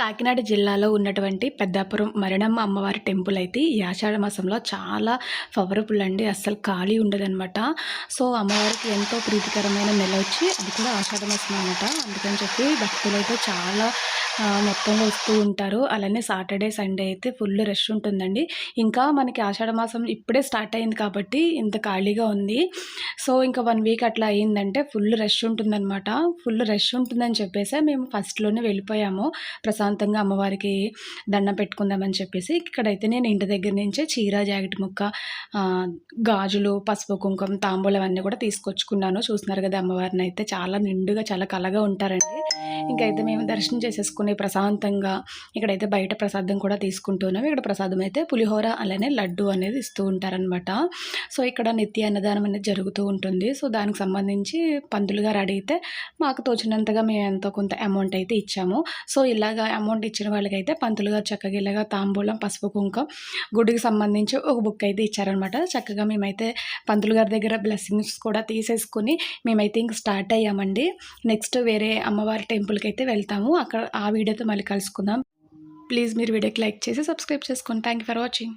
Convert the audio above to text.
కాకినాడ జిల్లాలో ఉన్నటువంటి పెద్దాపురం మరణమ్మ అమ్మవారి టెంపుల్ అయితే ఈ ఆషాఢ మాసంలో చాలా పవర్ఫుల్ అండి. అస్సలు ఖాళీ ఉండదనమాట. సో అమ్మవారికి ఎంతో ప్రీతికరమైన నెల వచ్చి అది కూడా ఆషాఢ మాసం అనమాట. అందుకని చెప్పి భక్తులైతే చాలా మొత్తంలో వస్తూ ఉంటారు. అలానే సాటర్డే సండే అయితే ఫుల్ రష్ ఉంటుందండి. ఇంకా మనకి ఆషాఢ మాసం ఇప్పుడే స్టార్ట్ అయింది కాబట్టి ఇంత ఖాళీగా ఉంది. సో ఇంకా 1 వీక్ అట్లా అయిందంటే ఫుల్ రష్ ఉంటుందనమాట. ఫుల్ రష్ ఉంటుందని చెప్పేసి మేము ఫస్ట్‌లోనే వెళ్ళిపోయాము. ప్రశాంతంగా అమ్మవారికి దండం పెట్టుకుందామని చెప్పేసి. ఇక్కడైతే నేను ఇంటి దగ్గర నుంచే చీర, జాకెట్ ముక్క, ఆహ్, గాజులు, పసుపు, కుంకుమ, తాంబూలం అన్నీ కూడా తీసుకొచ్చుకున్నాను. చూస్తున్నారు కదా అమ్మవారినైతే చాలా నిండుగా, చాలా కళగా ఉంటారండి. ఇంకైతే మేము దర్శనం చేసేసుకుని ప్రశాంతంగా ఇక్కడైతే బయట ప్రసాదం కూడా తీసుకుంటున్నాం. ఇక్కడ ప్రసాదం అయితే పులిహోర అలానే లడ్డు అనేది ఇస్తూ ఉంటారనమాట. సో ఇక్కడ నిత్య అన్నదానం అనేది జరుగుతూ ఉంటుంది. సో దానికి సంబంధించి పంతులు గారు అడిగితే మాకు తోచినంతగా మేము ఎంతో కొంత అమౌంట్ అయితే ఇచ్చాము. సో ఇలాగా అమౌంట్ ఇచ్చిన వాళ్ళకైతే పంతులు గారు చక్కగా ఇలాగా తాంబూలం, పసుపు, కుంకుమ, గుడికి సంబంధించి ఒక బుక్ అయితే ఇచ్చారనమాట. చక్కగా మేమైతే పంతులు గారి దగ్గర బ్లెస్సింగ్స్ కూడా తీసేసుకుని మేమైతే ఇంక స్టార్ట్ అయ్యామండి. నెక్స్ట్ వేరే అమ్మవారి టెంపుల్కి అయితే వెళ్తాము. అక్కడ ఆ వీడియోతో మళ్ళీ కలుసుకుందాం. ప్లీజ్ మీరు వీడియోకి లైక్ చేసి సబ్స్క్రైబ్ చేసుకోండి. Thank you for watching.